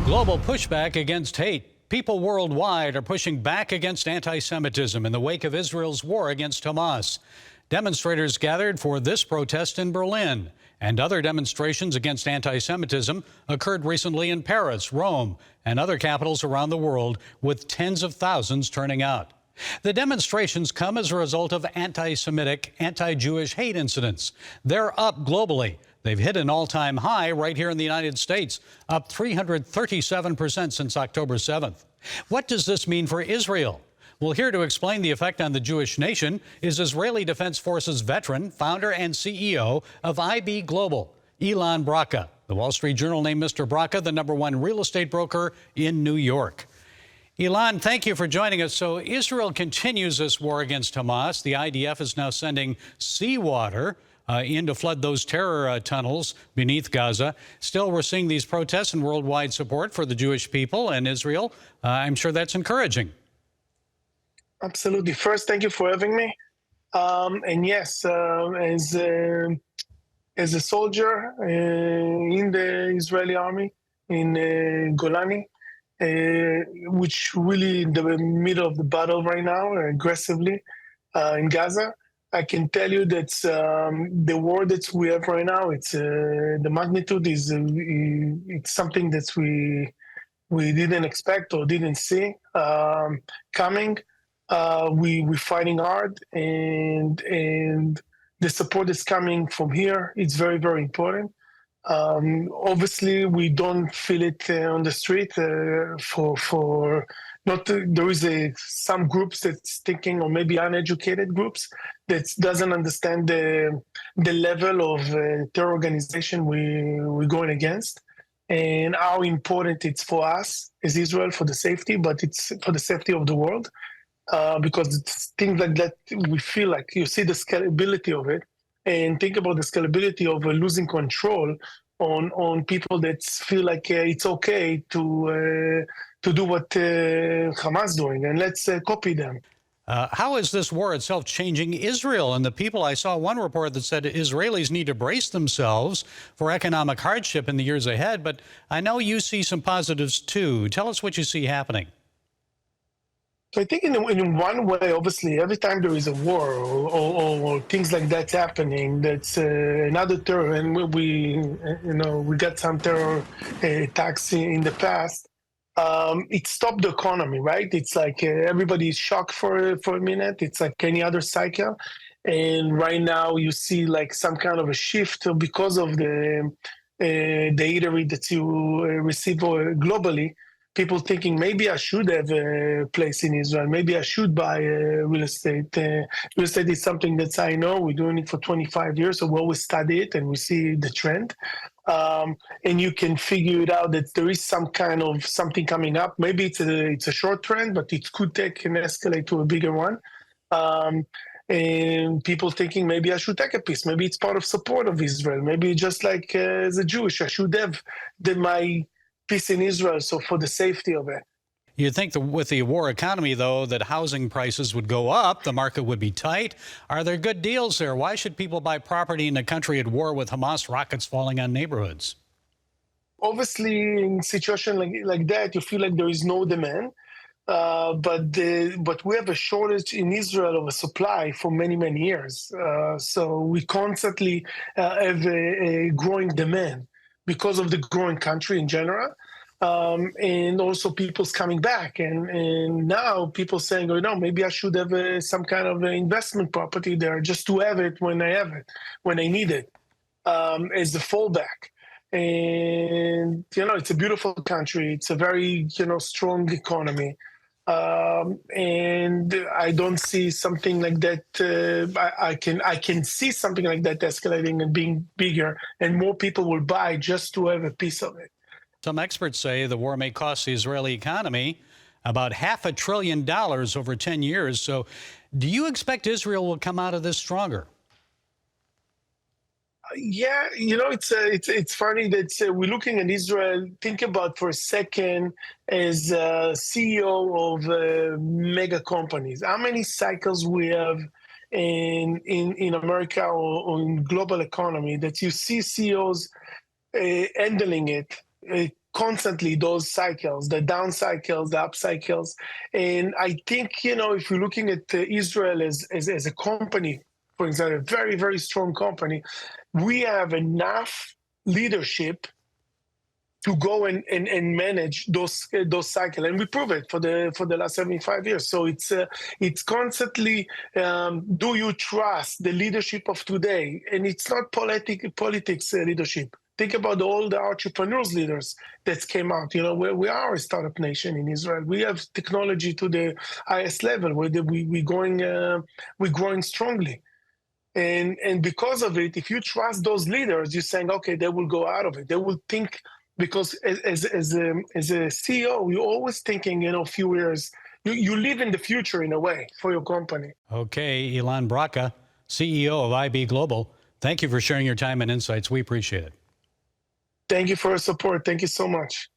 Global pushback against hate. People worldwide are pushing back against anti-Semitism in the wake of Israel's war against Hamas. Demonstrators gathered for this protest in Berlin, and other demonstrations against anti-Semitism occurred recently in Paris, Rome, and other capitals around the world, with tens of thousands turning out. The demonstrations come as a result of anti-Semitic, anti-Jewish hate incidents. They're up globally. They've hit an all-time high right here in the United States, up 337% since October 7th. What does this mean for Israel? Well, here to explain the effect on the Jewish nation is Israeli Defense Forces veteran, founder and CEO of IB Global, Ilan Bracha. The Wall Street Journal named Mr. Bracha the #1 real estate broker in New York. Ilan, thank you for joining us. So Israel continues this war against Hamas. The IDF is now sending seawater in to flood those terror tunnels beneath Gaza. Still, we're seeing these protests and worldwide support for the Jewish people and Israel. I'm sure that's encouraging. Absolutely. First, thank you for having me. And yes, as a soldier in the Israeli army in Golani, which really in the middle of the battle right now, aggressively in Gaza, I can tell you that the war that we have right now, it's the magnitude is it's something that we didn't expect or didn't see coming. We're fighting hard, and the support is coming from here. It's very, very important. Obviously, we don't feel it on the street. There is some groups that's thinking, or maybe uneducated groups, that doesn't understand the level of terror organization we're going against, and how important it's for us as Israel for the safety, but it's for the safety of the world. Because it's things like that, we feel like you see the scalability of it, and think about the scalability of losing control on people that feel like it's okay to do what Hamas doing, and let's copy them. How is this war itself changing Israel and the people? I saw one report that said Israelis need to brace themselves for economic hardship in the years ahead, but I know you see some positives too. Tell us what you see happening. So I think in one way, obviously, every time there is a war or things like that happening, that's another terror, and we got some terror attacks in the past. It stopped the economy, right? It's like everybody's shocked for a minute. It's like any other cycle, and right now you see like some kind of a shift because of the eatery that you receive globally. People thinking maybe I should have a place in Israel. Maybe I should buy real estate. Real estate is something that I know. We're doing it for 25 years, so we always study it and we see the trend. And you can figure it out that there is some kind of something coming up. Maybe it's a short trend, but it could take and escalate to a bigger one. And people thinking maybe I should take a piece. Maybe it's part of support of Israel. Maybe just like as a Jewish, I should have my peace in Israel, so for the safety of it. You'd think that with the war economy, though, that housing prices would go up, the market would be tight. Are there good deals there? Why should people buy property in a country at war with Hamas rockets falling on neighborhoods? Obviously, in a situation like that, you feel like there is no demand. But we have a shortage in Israel of a supply for many, many years. So we constantly have a growing demand because of the growing country in general, and also people's coming back. And now people saying, oh, no, maybe I should have some kind of investment property there just to have it when I need it, as a fallback. And, it's a beautiful country. It's a very, strong economy. And I don't see something like that. I can see something like that escalating and being bigger, and more people will buy just to have a piece of it. Some experts say the war may cost the Israeli economy about $500 billion over 10 years. So do you expect Israel will come out of this stronger? Yeah, it's funny that we're looking at Israel. Think about for a second as a CEO of mega companies. How many cycles we have in America or in global economy that you see CEOs handling it constantly those cycles, the down cycles, the up cycles. And I think, you know, if you're looking at Israel as a company, for example, a very, very strong company, we have enough leadership to go and manage those cycles, and we prove it for the last 75 years. So it's constantly, do you trust the leadership of today? And it's not politics leadership. Think about all the entrepreneurs leaders that came out. You know, we are a startup nation in Israel. We have technology to the highest level. We're growing strongly. And because of it, if you trust those leaders, you're saying, okay, they will go out of it. They will think, because as a CEO, you're always thinking, you know, a few years. You live in the future in a way for your company. Okay, Ilan Bracha, CEO of IB Global, thank you for sharing your time and insights. We appreciate it. Thank you for your support. Thank you so much.